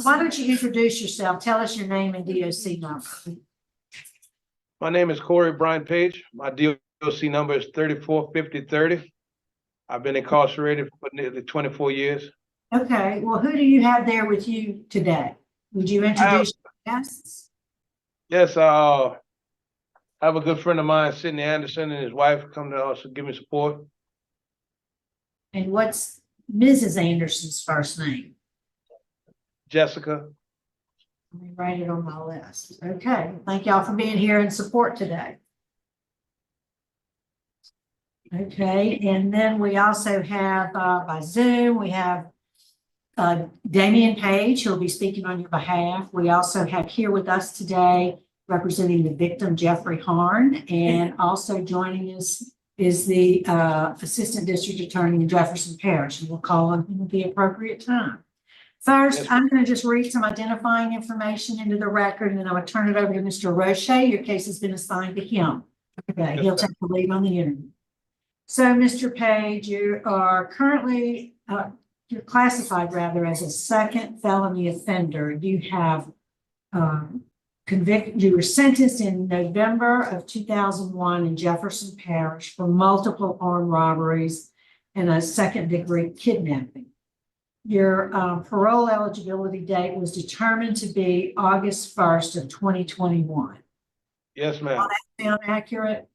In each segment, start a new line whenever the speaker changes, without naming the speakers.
Why don't you introduce yourself? Tell us your name and DOC number.
My name is Corey Brian Page. My DOC number is 345030. I've been incarcerated for nearly 24 years.
Okay, well, who do you have there with you today? Would you introduce your guests?
Yes, I have a good friend of mine, Sidney Anderson, and his wife come to also give me support.
And what's Mrs. Anderson's first name?
Jessica.
Let me write it on my list. Okay, thank y'all for being here in support today. Okay, and then we also have by Zoom, we have Damian Page, who will be speaking on your behalf. We also have here with us today representing the victim, Jeffrey Harn, and also joining us is the Assistant District Attorney in Jefferson Parish, and we'll call on him at the appropriate time. First,
Yes.
I'm going to just read some identifying information into the record, and then I'm going to turn it over to Mr. Roche. Your case has been assigned to him. Okay,
Yes,
he'll
ma'am.
take the lead on the interview. So, Mr. Page, you are currently, you're classified rather as a second felony offender. You have you were sentenced in November of 2001 in Jefferson Parish for multiple armed robberies and a second-degree kidnapping. Your parole eligibility date was determined to be August 1st of 2021.
Yes, ma'am.
All that sound accurate?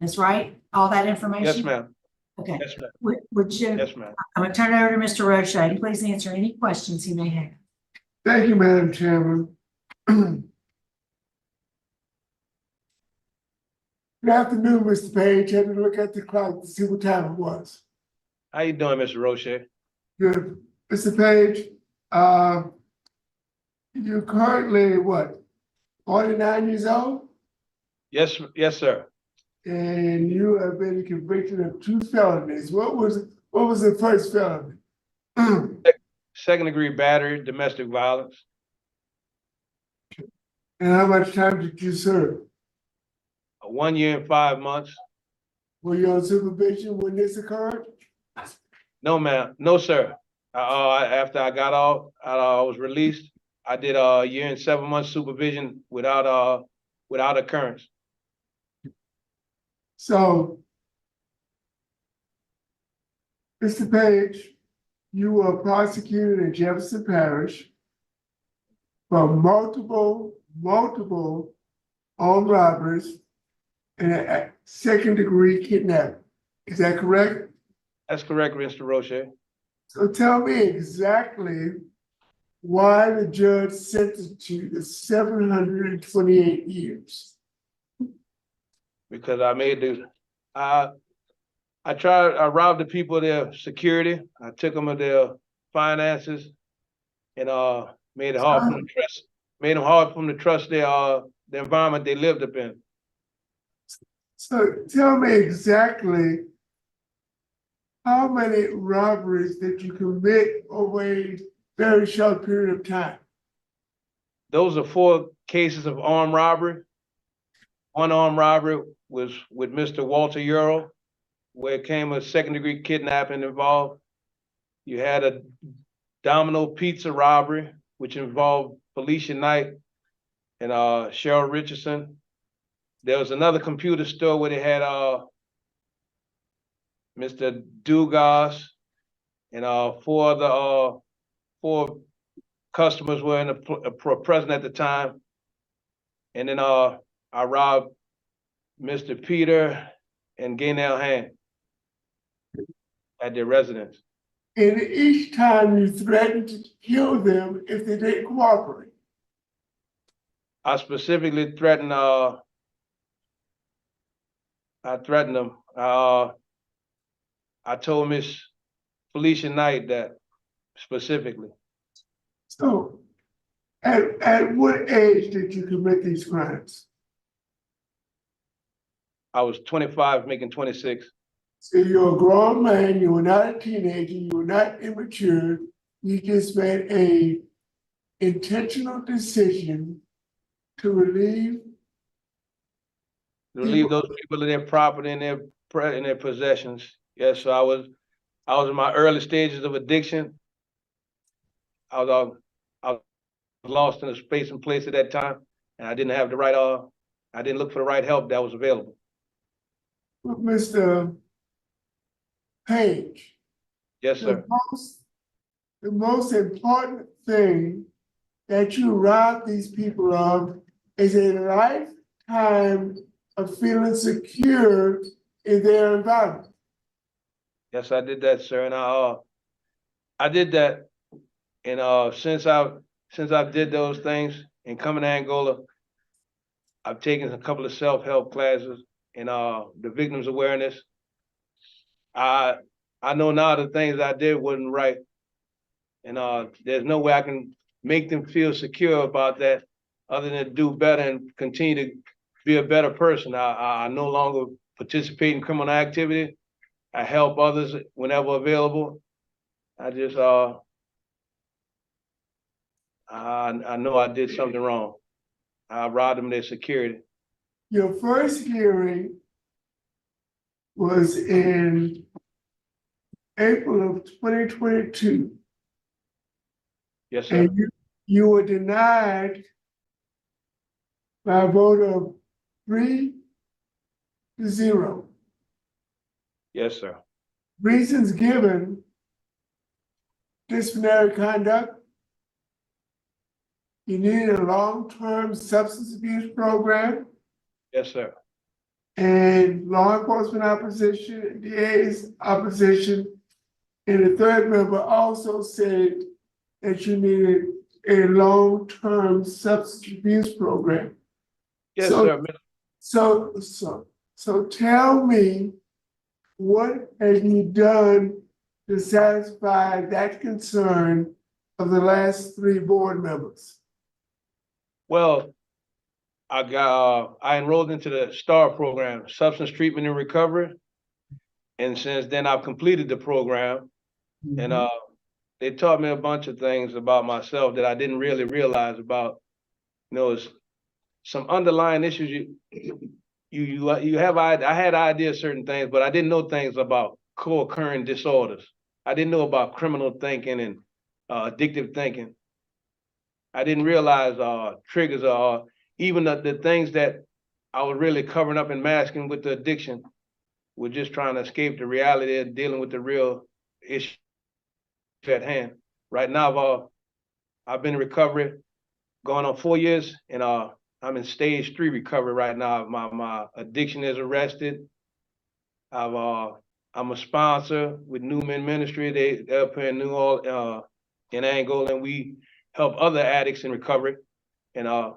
That's right? All that information?
Yes, ma'am.
Okay.
Yes, ma'am.
Would you,
Yes, ma'am.
I'm going to turn it over to Mr. Roche. Please answer any questions he may have.
Thank you, Madam Chairman. Good afternoon, Mr. Page. Had to look at the clock to see what time it was.
How you doing, Mr. Roche?
Good. Mr. Page, you're currently what, 49 years old?
Yes, yes, sir.
And you have been convicted of 2 felonies. What was the first felony?
Second-degree battery, domestic violence.
And how much time did you serve?
1 year and 5 months.
Were you on supervision when this occurred?
No, ma'am. No, sir. After I got off, I was released. I did a year and 7 months supervision without occurrence.
So, Mr. Page, you were prosecuted in Jefferson Parish for multiple armed robberies and a second-degree kidnapping. Is that correct?
That's correct, Mr. Roche.
So tell me exactly why the judge sentenced you to 728 years.
Because I robbed the people of their security. I took them of their finances and made it hard for them to trust. Made them hard for them to trust the environment they lived up in.
So tell me exactly how many robberies did you commit over a very short period of time?
Those are 4 cases of armed robbery. One armed robbery was with Mr. Walter Euro, where it came a second-degree kidnapping involved. You had a Domino Pizza robbery, which involved Felicia Knight and Cheryl Richardson. There was another computer store where they had Mr. Dugas and 4 customers were in present at the time. And then I robbed Mr. Peter and Gaynell Hand at their residence.
And each time you threatened to kill them if they didn't cooperate.
I specifically threatened them. I told Miss Felicia Knight that specifically.
So at what age did you commit these crimes?
I was 25, making 26.
So you're a grown man, you were not a teenager, you were not immature, you just made a intentional decision to relieve
those people of their property and their possessions. Yes, so I was in my early stages of addiction. I was I was lost in a space and place at that time, and I didn't have the right, I didn't look for the right help that was available.
But Mr. Page,
Yes,
the
sir.
most important thing that you rob these people of is a lifetime of feeling secure in their environment.
Yes, I did that, sir, and I did that, and since I did those things and coming to Angola, I've taken a couple of self-help classes and the victims awareness. I know now the things I did wasn't right, and there's no way I can make them feel secure about that, other than do better and continue to be a better person. I no longer participate in criminal activity. I help others whenever available. I just I know I did something wrong. I robbed them of their security.
Your first hearing was in April of 2022,
Yes, sir.
and you were denied by a vote of 3-0.
Yes, sir.
Reasons given: disciplinary conduct, you needed a long-term substance abuse program,
Yes, sir.
and law enforcement opposition, DA's opposition. And the third member also said that you needed a long-term substance abuse program.
Yes,
So-
sir.
So tell me, what have you done to satisfy that concern of the last 3 board members?
Well, I enrolled into the STAR program, Substance Treatment and Recovery. And since then I've completed the program, and they taught me a bunch of things about myself that I didn't really realize about. It's some underlying issues you have. I had ideas certain things, but I didn't know things about co-occurring disorders. I didn't know about criminal thinking and addictive thinking. I didn't realize triggers or even the things that I was really covering up and masking with the addiction. We're just trying to escape the reality of dealing with the real issue at hand. Right now, I've been in recovery going on 4 years, and I'm in stage 3 recovery right now. My addiction is arrested. I'm a sponsor with New Men Ministry. They're up here in in Angola, and we help other addicts in recovery. And I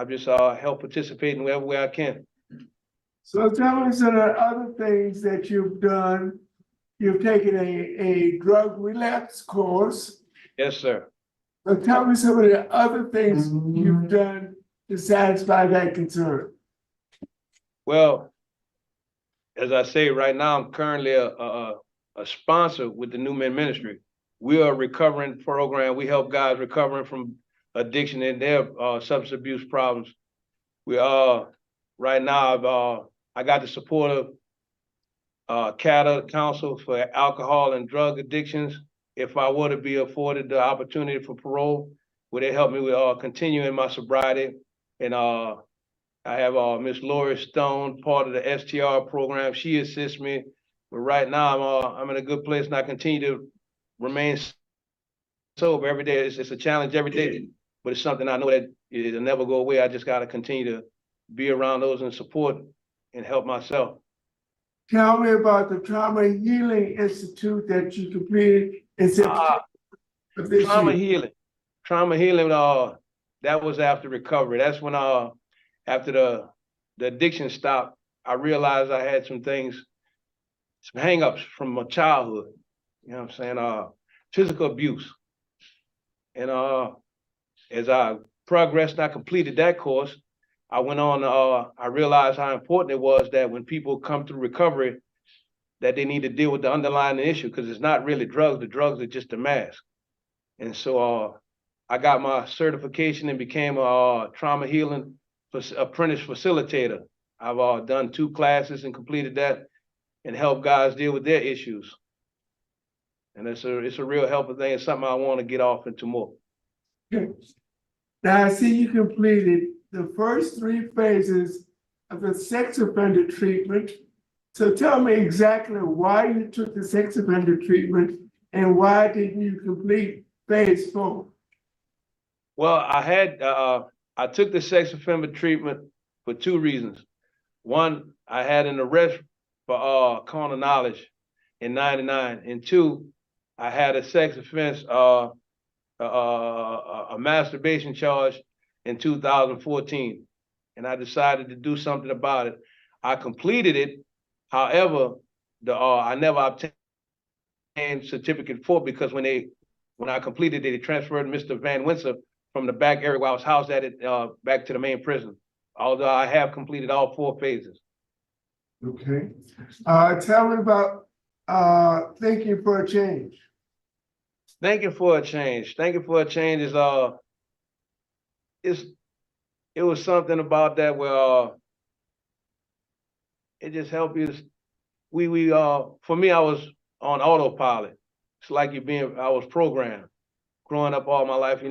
just help participate in whatever way I can.
So tell me some of the other things that you've done. You've taken a drug relapse course.
Yes, sir.
So tell me some of the other things you've done to satisfy that concern.
Well, as I say, right now, I'm currently a sponsor with the New Men Ministry. We are a recovering program. We help guys recovering from addiction and their substance abuse problems. We right now, I got the support of CATA, Council for Alcohol and Drug Addictions. If I were to be afforded the opportunity for parole, would they help me with continuing my sobriety? And I have Miss Lori Stone, part of the STR program. She assists me. But right now, I'm in a good place, and I continue to remain sober every day. It's a challenge every day, but it's something I know that it'll never go away. I just got to continue to be around those and support and help myself.
Tell me about the Trauma Healing Institute that you completed in September of this year.
Trauma healing, that was after recovery. That's when after the addiction stopped, I realized I had some things, some hangups from my childhood. You know what I'm saying? Physical abuse. And as I progressed and I completed that course, I went on, I realized how important it was that when people come through recovery, that they need to deal with the underlying issue, because it's not really drugs. The drugs are just a mask. And so I got my certification and became a trauma healing apprentice facilitator. I've done 2 classes and completed that and helped guys deal with their issues. And it's a real helpful thing. It's something I want to get off into more.
Okay. Now I see you completed the first 3 phases of the sex offender treatment. So tell me exactly why you took the sex offender treatment and why didn't you complete phase 4?
Well, I took the sex offender treatment for 2 reasons. One, I had an arrest for carnal knowledge in '99, and 2, I had a sex offense, a masturbation charge in 2014, and I decided to do something about it. I completed it. However, I never obtained certificate for it because when I completed it, they transferred Mr. Van Windsor from the back area where I was housed at it back to the main prison. Although I have completed all 4 phases.
Okay. Tell me about thinking for a change.
Thanking for a change. Thanking for a change is it was something about that where it just helped you. We for me, I was on autopilot. It's like I was programmed. Growing up all my life, I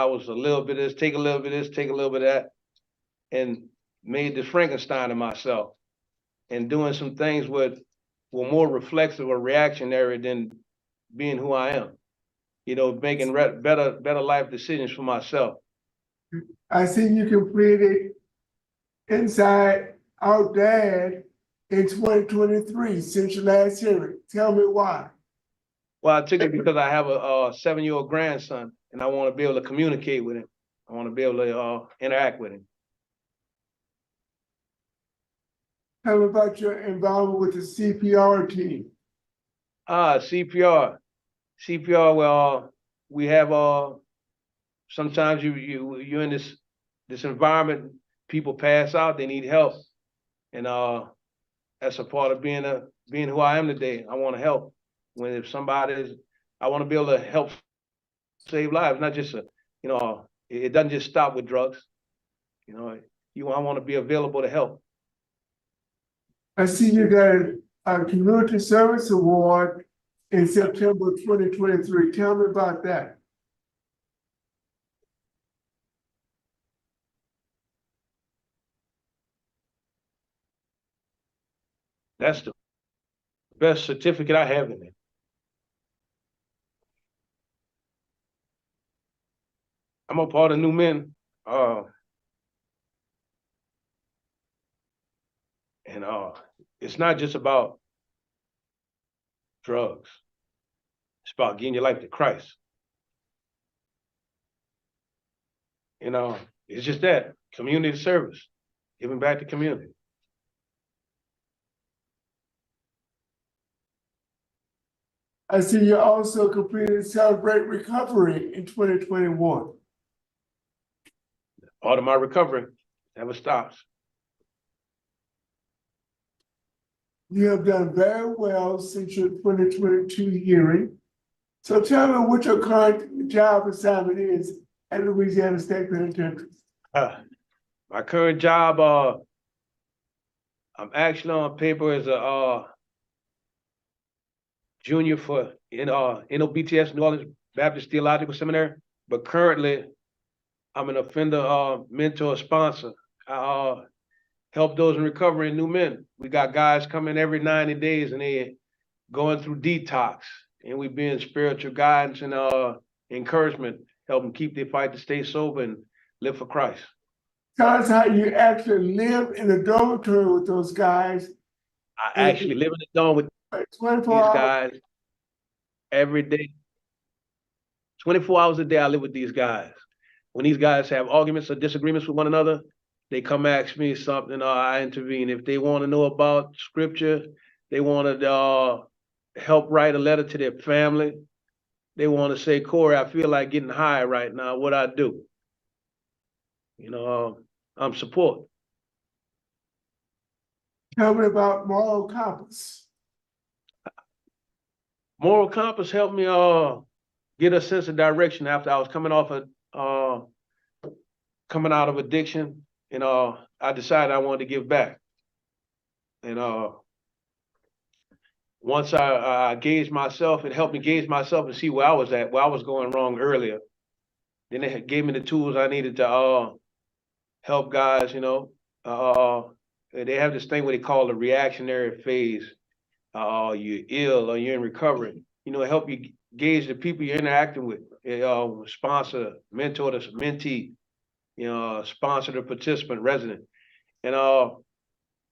was a little bit of this, take a little bit of this, take a little bit of that, and made this Frankenstein of myself. And doing some things were more reflexive or reactionary than being who I am. Making better life decisions for myself.
I see you completed Inside Out Dad in 2023 since your last hearing. Tell me why.
Well, I took it because I have a 7-year-old grandson, and I want to be able to communicate with him. I want to be able to interact with him.
Tell me about your involvement with the CPR team.
CPR. Well, we have sometimes you're in this environment, people pass out, they need help. And that's a part of being who I am today. I want to help. I want to be able to help save lives, not just it doesn't just stop with drugs. I want to be available to help.
I see you got a community service award in September 2023. Tell me about that.
That's the best certificate I have in it. I'm a part of New Men. And it's not just about drugs. It's about getting your life to Christ. It's just that community service, giving back to community.
I see you also completed Celebrate Recovery in 2021.
Part of my recovery never stops.
You have done very well since your 2022 hearing. So tell me what your current job assignment is at Louisiana State Penitentiary.
My current job, I'm actually on paper as a junior for NOBTS, New Orleans Baptist Theological Seminary, but currently I'm an offender mentor sponsor. I help those in recovery and New Men. We got guys coming every 90 days and they going through detox, and we being spiritual guidance and encouragement, help them keep their fight to stay sober and live for Christ.
Tell us how you actually live in the dormitory with those guys.
I actually live in the dorm with
24
these
hours.
guys every day. 24 hours a day, I live with these guys. When these guys have arguments or disagreements with one another, they come ask me something, or I intervene. If they want to know about scripture, they want to help write a letter to their family. They want to say, Corey, I feel like getting high right now. What I do? I'm support.
Tell me about Moral Compass.
Moral Compass helped me get a sense of direction after I was coming out of addiction, and I decided I wanted to give back. And once I gauged myself, it helped me gauge myself and see where I was at, where I was going wrong earlier. Then they gave me the tools I needed to help guys, you know. They have this thing what they call the reactionary phase. You're ill or you're in recovery. You know, help you gauge the people you're interacting with. Sponsor, mentor the mentee, you know, sponsor the participant, resident. And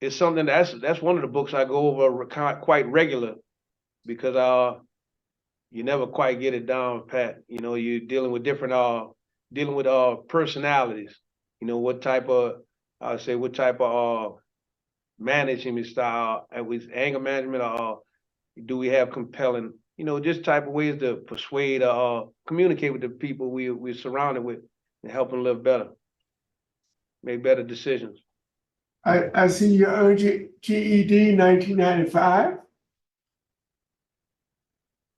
it's something that's one of the books I go over quite regular because you never quite get it down pat. You know, you're dealing with different personalities. You know, what type of management style and with anger management do we have compelling, you know, just type of ways to persuade communicate with the people we're surrounded with and help them live better, make better decisions.
I see you earned your GED 1995.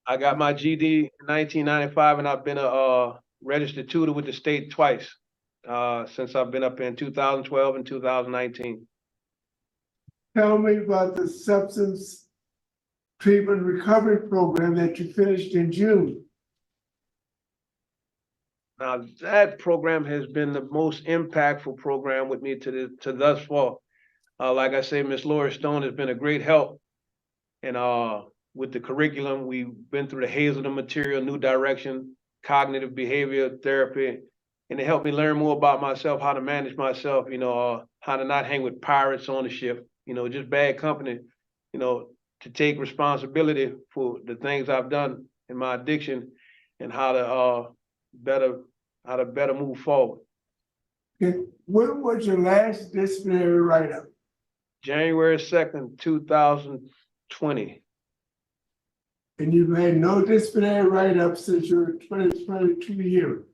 I got my GD in 1995 and I've been a registered tutor with the state twice since I've been up in 2012 and 2019.
Tell me about the substance treatment recovery program that you finished in June.
Now that program has been the most impactful program with me to thus far. Like I say, Miss Lori Stone has been a great help, and with the curriculum, we've been through the Hazelden material, new direction, cognitive behavior therapy, and it helped me learn more about myself, how to manage myself, you know, how to not hang with pirates on the ship, you know, just bad company, you know, to take responsibility for the things I've done in my addiction and how to better move forward.
Okay. When was your last disciplinary write-up?
January 2nd, 2020.
And you've had no disciplinary write-up since your 2022 hearing.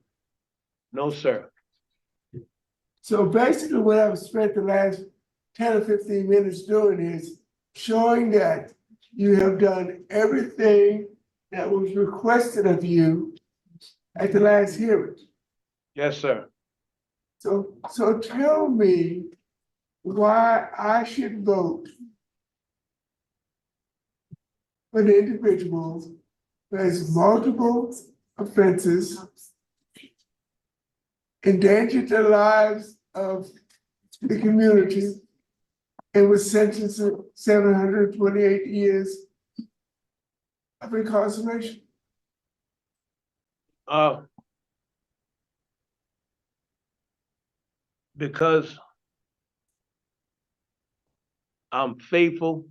No, sir.
So basically what I've spent the last 10 or 15 minutes doing is showing that you have done everything that was requested of you at the last hearing.
Yes, sir.
So tell me why I should vote for the individual who has multiple offenses, endangered the lives of the community, and was sentenced to 728 years of incarceration.
Because I'm faithful,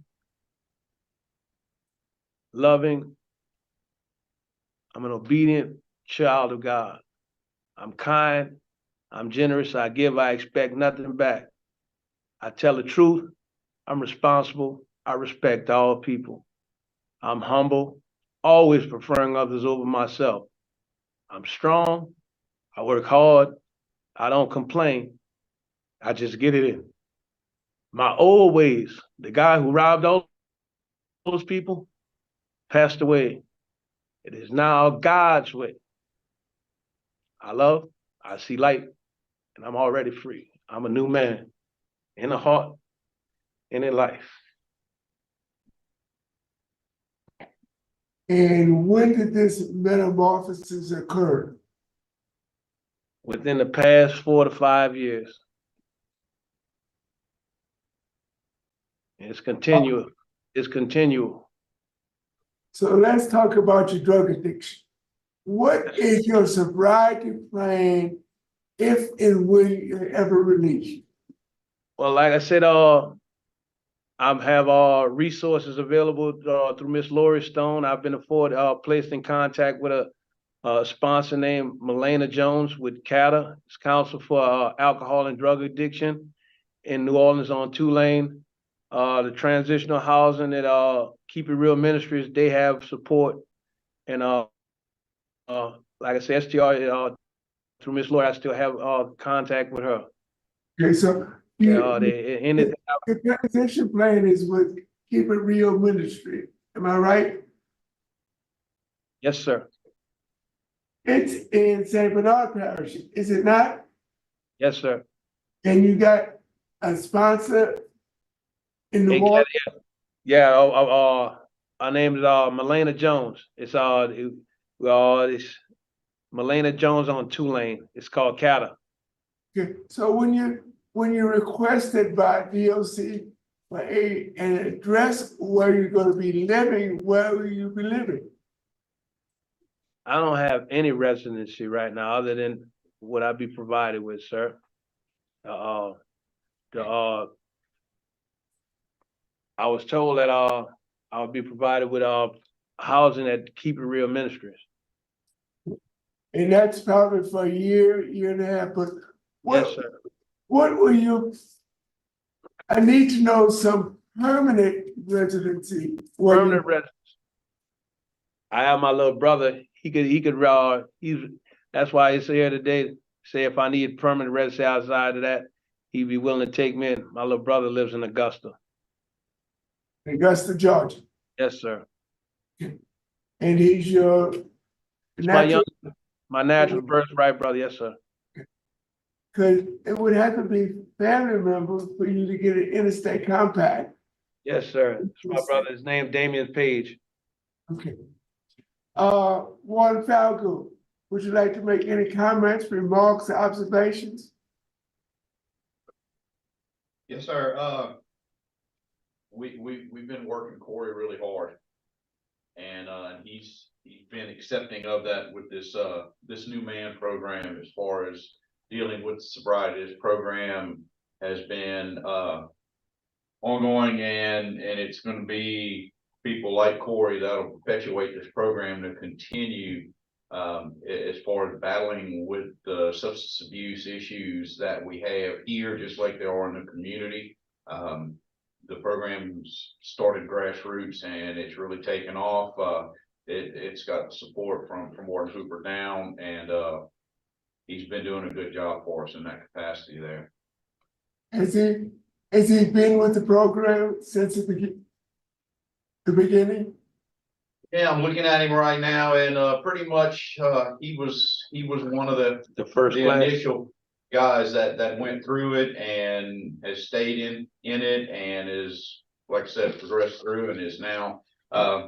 loving, I'm an obedient child of God. I'm kind, I'm generous, I give, I expect nothing back. I tell the truth, I'm responsible, I respect all people. I'm humble, always preferring others over myself. I'm strong, I work hard, I don't complain, I just get it in. My old ways, the guy who robbed all those people, passed away. It is now God's way. I love, I see light, and I'm already free. I'm a new man in the heart and in life.
And when did this metamorphosis occur?
Within the past 4 to 5 years. It's continual. It's continual.
So let's talk about your drug addiction. What is your sobriety plan if and when you're ever released?
Well, like I said, I have resources available through Miss Lori Stone. I've been placed in contact with a sponsor named Milena Jones with CATA. It's Council for Alcohol and Drug Addiction in New Orleans on Tulane. The transitional housing at Keep It Real Ministries, they have support. And like I said, STR through Miss Lori, I still have contact with her.
Okay, so
the
transition plan is with Keep It Real Ministry. Am I right?
Yes, sir.
It's in St. Bernard Parish, is it not?
Yes, sir.
And you got a sponsor in the water?
Yeah, her name is Milena Jones. It's Melena Jones on Tulane. It's called Cata.
Okay, so when you requested by DOC for an address where you're gonna be living, where will you be living?
I don't have any residency right now other than what I be provided with, sir. I was told that I would be provided with housing at Keep It Real Ministries.
And that's probably for a year and a half, but
Yes, sir.
what will you? I need to know some permanent residency.
Permanent residence. I have my little brother. That's why he's here today. Say if I need permanent residency outside of that, he'd be willing to take me in. My little brother lives in Augusta.
Augusta, Georgia,
Yes, sir.
and he's your
It's
natural,
my natural birthright brother. Yes, sir.
because it would have to be family members for you to get an interstate compact.
Yes, sir. It's my brother. His name Damian Page.
Okay. Warren Falco, would you like to make any comments, remarks, or observations?
Yes, sir. We've been working Corey really hard. And he's been accepting of that with this new man program as far as dealing with sobriety. This program has been ongoing, and it's going to be people like Corey that'll perpetuate this program to continue as far as battling with the substance abuse issues that we have here, just like there are in the community. The program's started grassroots and it's really taken off. It's got support from Warden Hooper down, and he's been doing a good job for us in that capacity there.
Has he been with the program since the beginning?
Yeah, I'm looking at him right now, and pretty much he was one of the
first class.
initial guys that went through it and has stayed in it, and is, like I said, progressed through and is now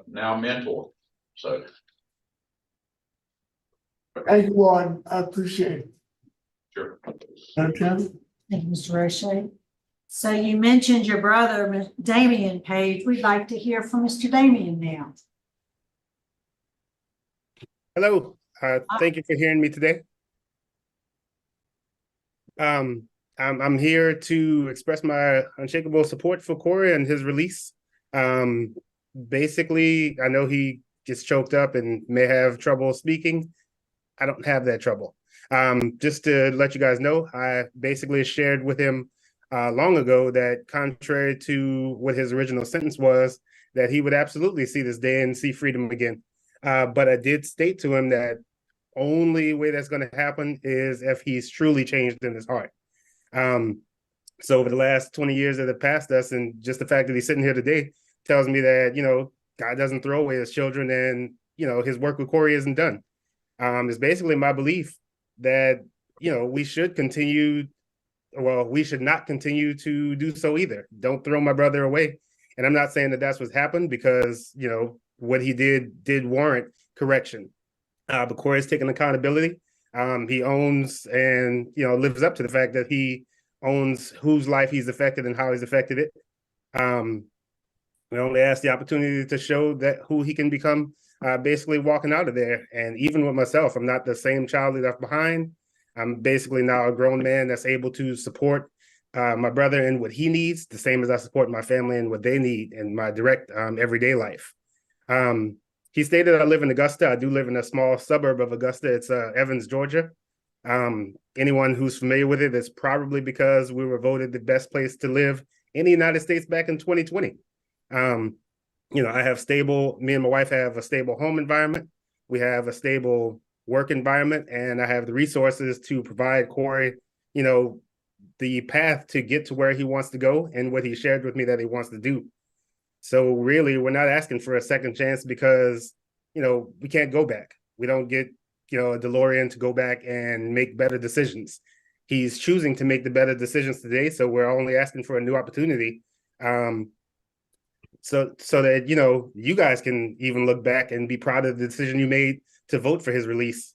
mentor. So
Thank you, Warren. I appreciate it.
sure.
Okay.
Thank you, Mr. Roche. So you mentioned your brother, Damian Page. We'd like to hear from Mr. Damian now.
Hello, thank you for hearing me today. I'm here to express my unshakable support for Corey and his release. Basically, I know he gets choked up and may have trouble speaking. I don't have that trouble. Just to let you guys know, I basically shared with him long ago that contrary to what his original sentence was, that he would absolutely see this day and see freedom again. But I did state to him that only way that's going to happen is if he's truly changed in his heart. So over the last 20 years that have passed us, and just the fact that he's sitting here today tells me that, you know, God doesn't throw away his children, and, you know, his work with Corey isn't done. It's basically my belief that, you know, we should not continue to do so either. Don't throw my brother away. And I'm not saying that that's what's happened, because, you know, what he did warrant correction. But Corey's taken accountability. He owns and, you know, lives up to the fact that he owns whose life he's affected and how he's affected it. We only ask the opportunity to show that who he can become, basically walking out of there. And even with myself, I'm not the same child he left behind. I'm basically now a grown man that's able to support my brother in what he needs, the same as I support my family in what they need in my direct everyday life. He stated I live in Augusta. I do live in a small suburb of Augusta. It's Evans, Georgia. Anyone who's familiar with it, it's probably because we were voted the best place to live in the United States back in 2020. You know, me and my wife have a stable home environment. We have a stable work environment, and I have the resources to provide Corey, you know, the path to get to where he wants to go and what he shared with me that he wants to do. So really, we're not asking for a second chance because, you know, we can't go back. We don't get, you know, a DeLorean to go back and make better decisions. He's choosing to make the better decisions today. So we're only asking for a new opportunity. So that, you know, you guys can even look back and be proud of the decision you made to vote for his release.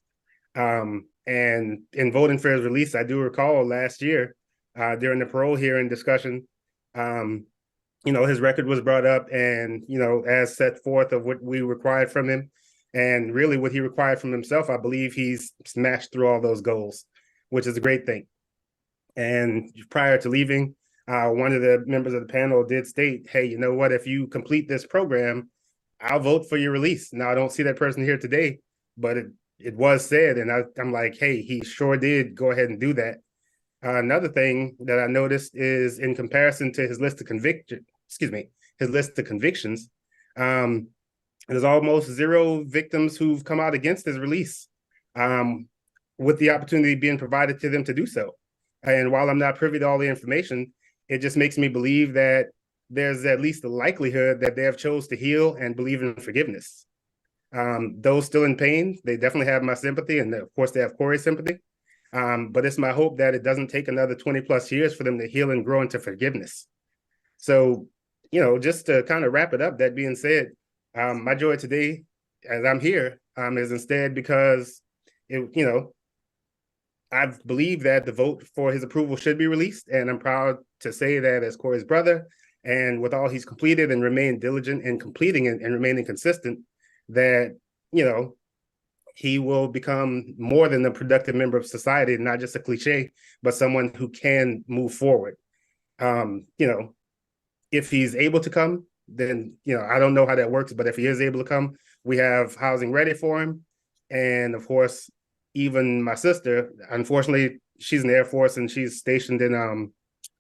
And in voting for his release, I do recall last year, during the parole hearing discussion, his record was brought up and, as set forth of what we required from him and really what he required from himself, I believe he's smashed through all those goals, which is a great thing. And prior to leaving, one of the members of the panel did state, hey, you know what, if you complete this program, I'll vote for your release. Now, I don't see that person here today, but it was said, and I'm like, hey, he sure did go ahead and do that. Another thing that I noticed is in comparison to his list of convictions, there's almost zero victims who've come out against his release, with the opportunity being provided to them to do so. And while I'm not privy to all the information, it just makes me believe that there's at least a likelihood that they have chose to heal and believe in forgiveness. Those still in pain, they definitely have my sympathy, and of course they have Corey's sympathy. But it's my hope that it doesn't take another 20 plus years for them to heal and grow into forgiveness. So, just to kind of wrap it up, that being said, my joy today, as I'm here, is instead because I believe that the vote for his approval should be released, and I'm proud to say that as Corey's brother, and with all he's completed and remained diligent in completing it and remaining consistent, that, he will become more than a productive member of society, not just a cliche, but someone who can move forward. If he's able to come, then, I don't know how that works, but if he is able to come, we have housing ready for him. And of course, even my sister, unfortunately, she's in the Air Force and she's stationed in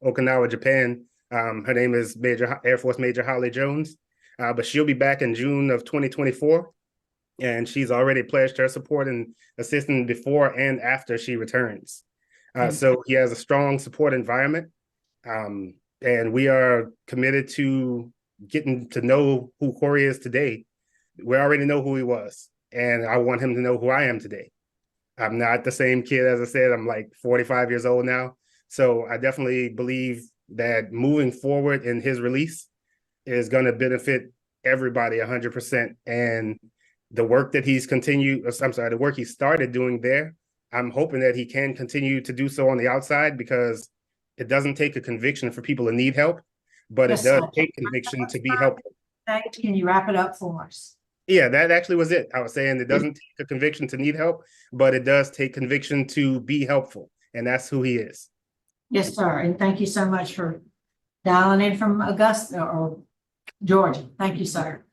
Okinawa, Japan. Her name is Air Force Major Holly Jones, but she'll be back in June of 2024. And she's already pledged her support and assistance before and after she returns. So he has a strong support environment. And we are committed to getting to know who Corey is today. We already know who he was, and I want him to know who I am today. I'm not the same kid, as I said. I'm like 45 years old now. So I definitely believe that moving forward in his release is going to benefit everybody 100%. And the work that the work he started doing there, I'm hoping that he can continue to do so on the outside, because it doesn't take a conviction for people to need help, but
Yes,
it does
sir.
take conviction to be helpful.
Can you wrap it up for us?
Yeah, that actually was it. I was saying it doesn't take a conviction to need help, but it does take conviction to be helpful. And that's who he is.
Yes, sir. And thank you so much for dialing in from Augusta or Georgia. Thank you, sir.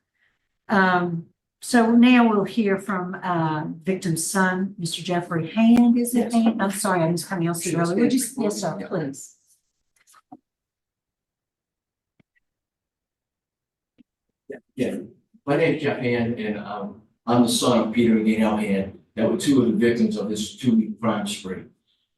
So now we'll hear from victim's son, Mr. Jeffrey Hand. Is it Hand? I'm sorry, I mispronounced it earlier. Would you? Yes, sir, please.
Yeah, my name is Jeff Hand, and I'm the son of Peter and Gaynell Hand, that were two of the victims of this 2-week crime spree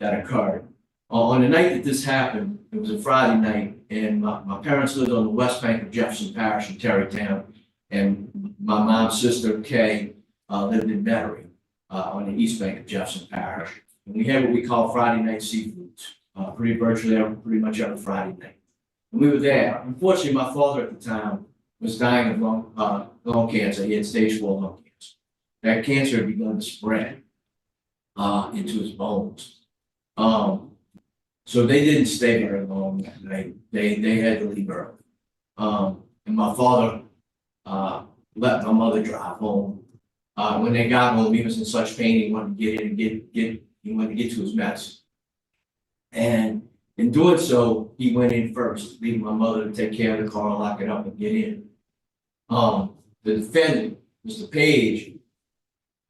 that occurred. On the night that this happened, it was a Friday night, and my parents lived on the west bank of Jefferson Parish in Terrytown, and my mom's sister, Kay, lived in Metairie, on the east bank of Jefferson Parish. And we had what we call Friday night seafoods, pretty much every Friday night. And we were there. Unfortunately, my father at the time was dying of lung cancer. He had stage 4 lung cancer. That cancer had begun to spread into his bones. So they didn't stay very long that night. They had to leave early. And my father let my mother drive home. When they got home, he was in such pain, he wanted to get in and he wanted to get to his medicine. And in doing so, he went in first, leaving my mother to take care of the car, lock it up, and get in. The defendant, Mr. Page,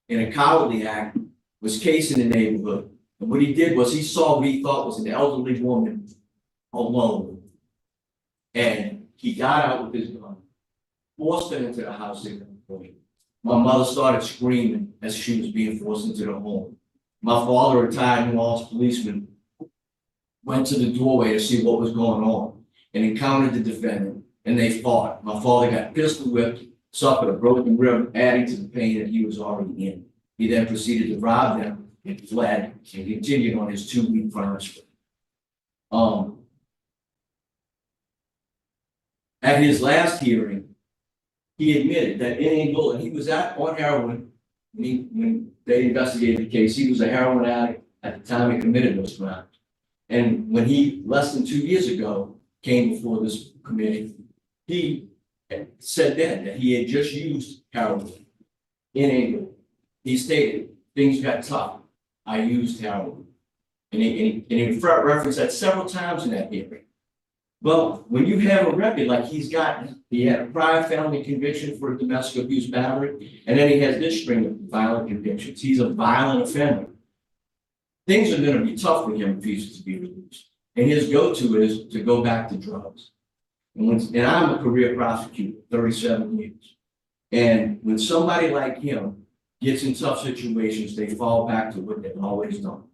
in a cowardly act, was casing the neighborhood. And what he did was he saw what he thought was an elderly woman alone. And he got out with his gun, forced her into the house at one point. My mother started screaming as she was being forced into the home. My father, a retired New Orleans policeman, went to the doorway to see what was going on and encountered the defendant, and they fought. My father got pistol whipped, suffered a broken rib, adding to the pain that he was already in. He then proceeded to rob them and fled and continued on his 2-week crime spree. At his last hearing, he admitted that in Angola, he was on heroin when they investigated the case, he was a heroin addict at the time he committed those crimes. And when he, less than 2 years ago, came before this committee, he said then that he had just used heroin in England. He stated, things got tough. I used heroin. And he referenced that several times in that hearing. Well, when you have a record like he's got, he had a prior felony conviction for domestic abuse battery, and then he has this string of violent convictions. He's a violent offender. Things are going to be tough for him if he's to be released. And his go-to is to go back to drugs. And I'm a career prosecutor, 37 years. And when somebody like him gets in tough situations, they fall back to what they've always done.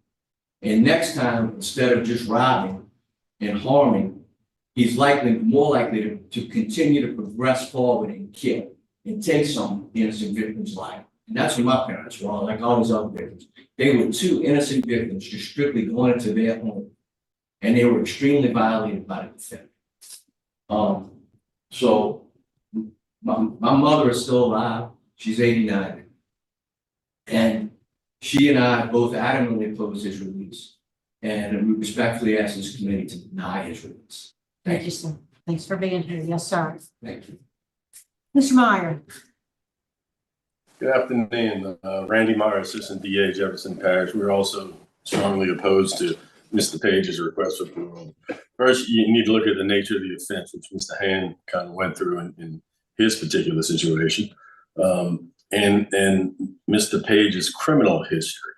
And next time, instead of just robbing and harming, he's more likely to continue to progress forward and kill and take some innocent victims' life. And that's what my parents were, like all these other victims. They were 2 innocent victims just strictly going into their home. And they were extremely violated by the defendant. So my mother is still alive. She's 89. And she and I both adamantly oppose his release. And we respectfully ask this committee to deny his release.
Thank you, sir. Thanks for being here. Yes, sir.
Thank you.
Mr. Meyer.
Good afternoon, Randy Meyer, Assistant DA, Jefferson Parish. We're also strongly opposed to Mr. Page's request for parole. First, you need to look at the nature of the offense, which Mr. Hand kind of went through in his particular situation, and Mr. Page's criminal history.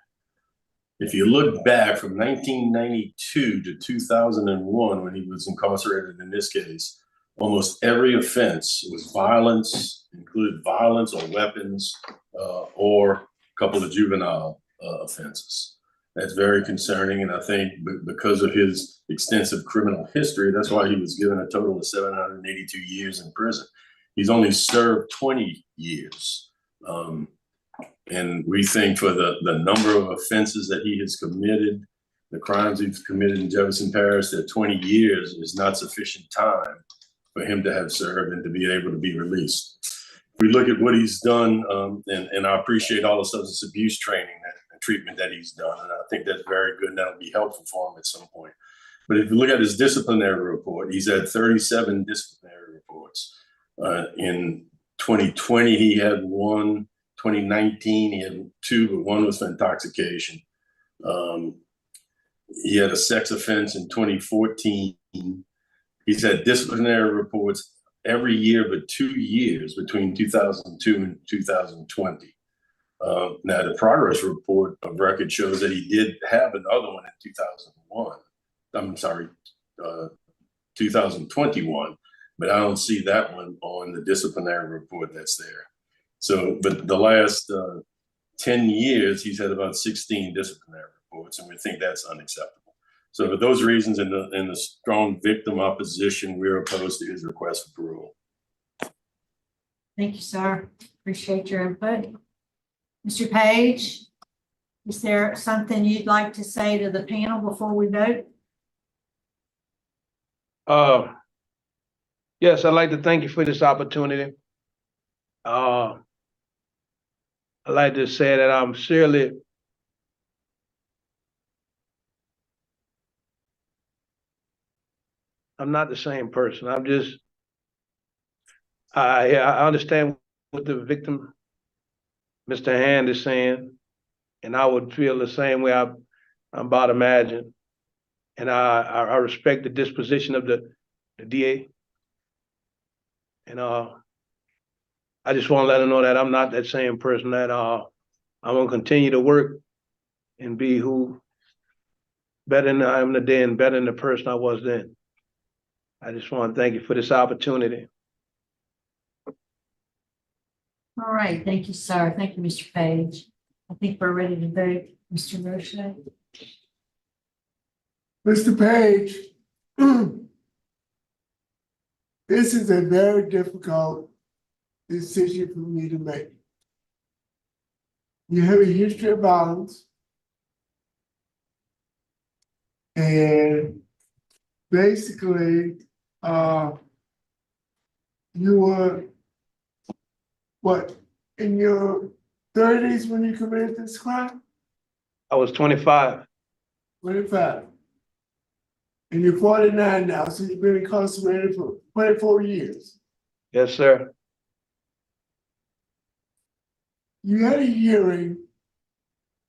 If you look back from 1992 to 2001, when he was incarcerated in this case, almost every offense was violence, included violence or weapons, or a couple of juvenile offenses. That's very concerning, and I think because of his extensive criminal history, that's why he was given a total of 782 years in prison. He's only served 20 years. And we think for the number of offenses that he has committed, the crimes he's committed in Jefferson Parish, that 20 years is not sufficient time for him to have served and to be able to be released. If we look at what he's done, and I appreciate all the substance abuse training and treatment that he's done, and I think that's very good and that'll be helpful for him at some point. But if you look at his disciplinary report, he's had 37 disciplinary reports. In 2020, he had 1. 2019, he had 2, but 1 was for intoxication. He had a sex offense in 2014. He's had disciplinary reports every year but 2 years between 2002 and 2020. Now, the progress report of record shows that he did have another one in 2001. I'm sorry, 2021, but I don't see that one on the disciplinary report that's there. So, but the last 10 years, he's had about 16 disciplinary reports, and we think that's unacceptable. So for those reasons and the strong victim opposition, we're opposed to his request for parole.
Thank you, sir. Appreciate your input. Mr. Page, is there something you'd like to say to the panel before we vote?
Yes, I'd like to thank you for this opportunity. I'd like to say that I'm not the same person. I understand what the victim, Mr. Hand, is saying, and I would feel the same way I'm about to imagine. And I respect the disposition of the DA. And I just want to let him know that I'm not that same person, that I'm going to continue to work and be better than I am today and better than the person I was then. I just want to thank you for this opportunity.
All right, thank you, sir. Thank you, Mr. Page. I think we're ready to vote. Mr. Roche.
Mr. Page, this is a very difficult decision for me to make. You have a history of violence. And basically, you were, in your 30s when you committed this crime?
I was 25.
25. And you're 49 now, so you've been incarcerated for 24 years.
Yes, sir.
You had a hearing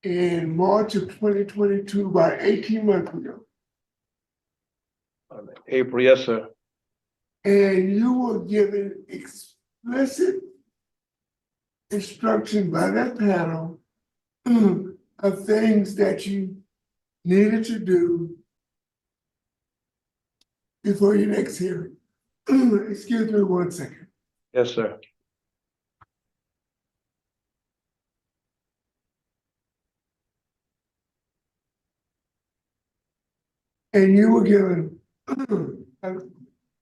in March of 2022, about 18 months ago,
April, yes, sir.
and you were given explicit instruction by that panel of things that you needed to do before your next hearing. Excuse me 1 second.
Yes, sir.
And you were given a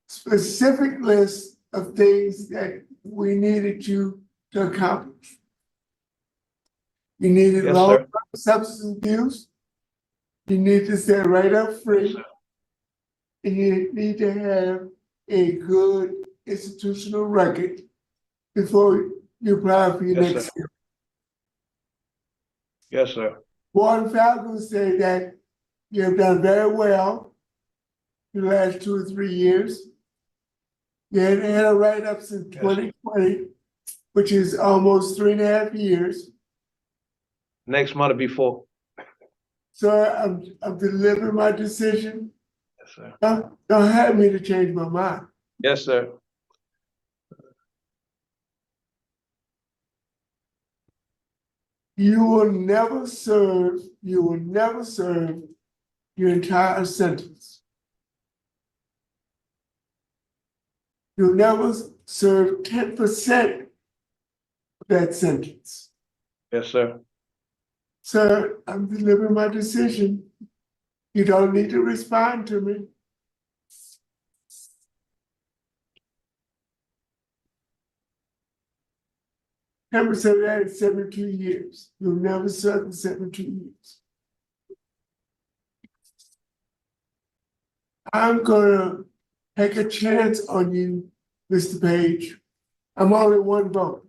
specific list of things that we needed you to accomplish. You needed
Yes,
long
sir.
substance abuse. You need to stay right up
Yes,
free.
sir.
And you need to have a good institutional record before you apply for your
Yes,
next
sir.
year.
Yes, sir.
Warren Falcon said that you have done very well the last 2 or 3 years. You had a write-up since
Yes.
2020, which is almost 3.5 years.
Next month will be 4.
So I'm delivering my decision.
Yes, sir.
Don't have me to change my mind.
Yes, sir.
You will never serve your entire sentence. You'll never serve 10% of that sentence.
Yes, sir.
Sir, I'm delivering my decision. You don't need to respond to me. Ten percent of that is 72 years. You'll never serve in 72 years. I'm gonna take a chance on you, Mr. Page. I'm only one vote.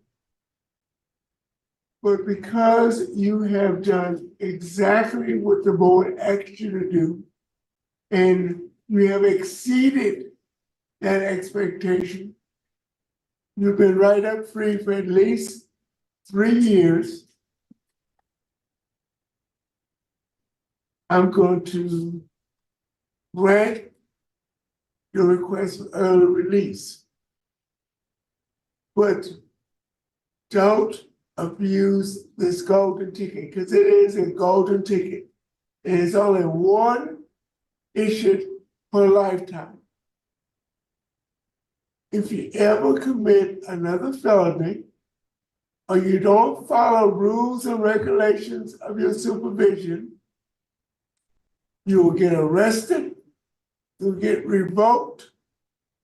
But because you have done exactly what the board asked you to do, and you have exceeded that expectation, you've been right up free for at least 3 years. I'm going to grant your request for early release. But don't abuse this golden ticket, because it is a golden ticket. It is only one issued for a lifetime. If you ever commit another felony, or you don't follow rules and regulations of your supervision, you will get arrested, you'll get revoked,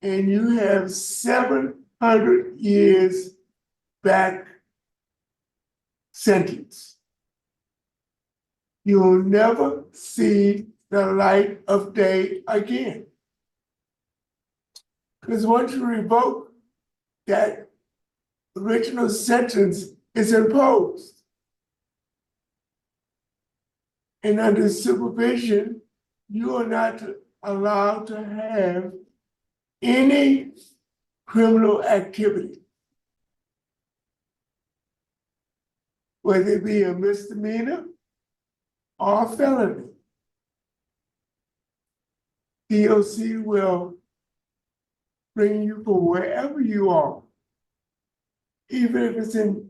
and you have 700 years back sentence. You'll never see the light of day again. Because once you revoke, that original sentence is imposed. And under supervision, you are not allowed to have any criminal activity, whether it be a misdemeanor or a felony. DOC will bring you from wherever you are, even if it's in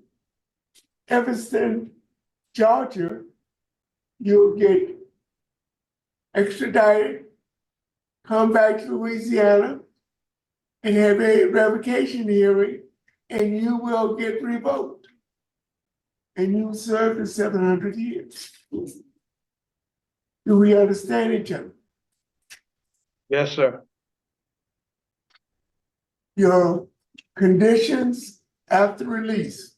Evanston, Georgia, you'll get extradited, come back to Louisiana, and have a revocation hearing, and you will get revoked. And you serve the 700 years. Do we understand each other?
Yes, sir.
Your conditions after release.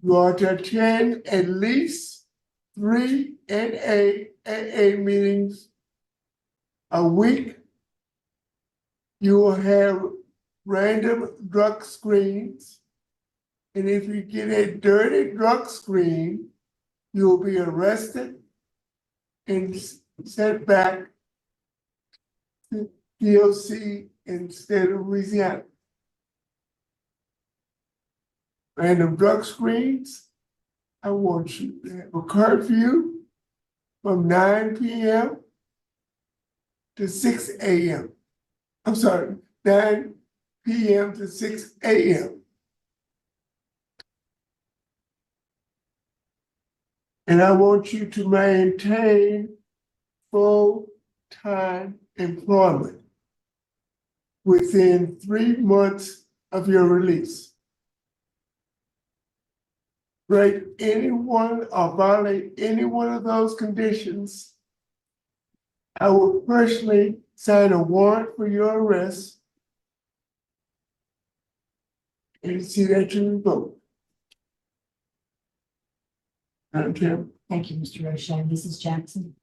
You are to attend at least 3 NAAA meetings a week. You will have random drug screens. And if you get a dirty drug screen, you'll be arrested and sent back to DOC in state of Louisiana. Random drug screens, I want you to have a curfew from 9 p.m. to 6 a.m. I'm sorry, 9 p.m. to 6 a.m. And I want you to maintain full-time employment within 3 months of your release. Break any one or violate any one of those conditions, I will personally sign a warrant for your arrest and see that you revoke. Madam Chair.
Thank you, Mr. Roche. Mrs. Jackson.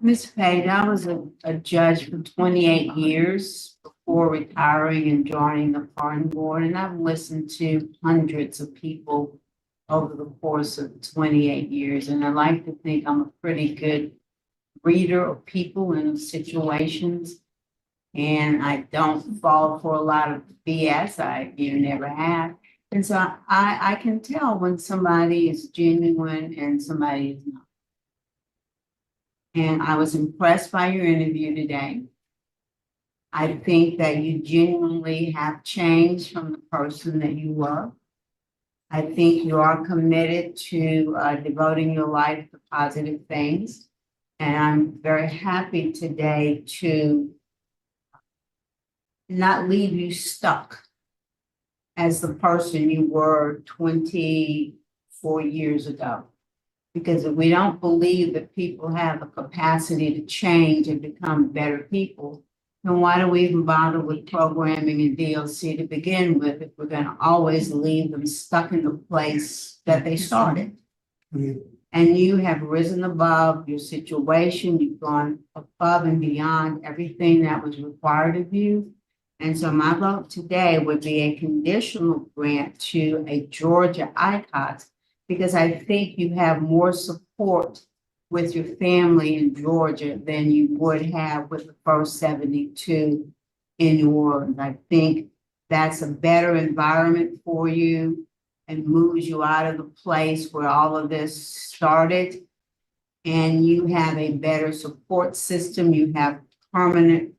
Ms. Page, I was a judge for 28 years before retiring and joining the pardon board, and I've listened to hundreds of people over the course of 28 years, and I like to think I'm a pretty good reader of people and of situations, and I don't fall for a lot of BS. I never have. And so I can tell when somebody is genuine and somebody is not. And I was impressed by your interview today. I think that you genuinely have changed from the person that you were. I think you are committed to devoting your life to positive things. And I'm very happy today to not leave you stuck as the person you were 24 years ago. Because if we don't believe that people have the capacity to change and become better people, then why do we even bother with programming and DLC to begin with if we're going to always leave them stuck in the place that they started? And you have risen above your situation. You've gone above and beyond everything that was required of you. And so my vote today would be a conditional grant to a Georgia ICOTS, because I think you have more support with your family in Georgia than you would have with the first 72 in New Orleans. I think that's a better environment for you and moves you out of the place where all of this started. And you have a better support system. You have permanent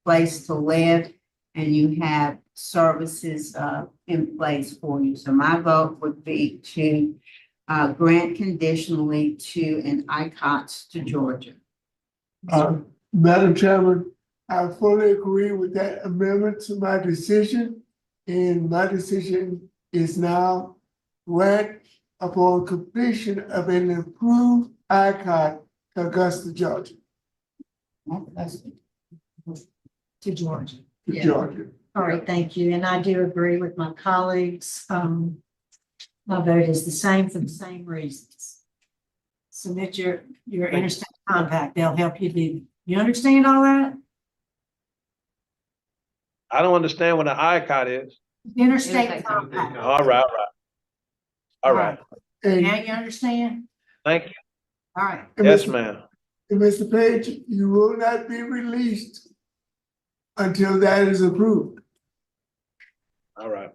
place to live, and you have services in place for you. So my vote would be to grant conditionally to an ICOTS to Georgia.
Madam Chairman, I fully agree with that amendment to my decision. And my decision is now grant upon completion of an improved ICOT to Augusta, Georgia.
To Georgia.
To
Yeah.
Georgia.
All right, thank you. And I do agree with my colleagues. My vote is the same for the same reasons. Submit your interstate compact. They'll help you do. You understand all that?
I don't understand what an ICOT is.
Interstate compact.
All right.
And,
Now you understand?
Thank you.
All right.
and
Yes,
Mr.
ma'am.
and Mr. Page, you will not be released until that is approved.
All right.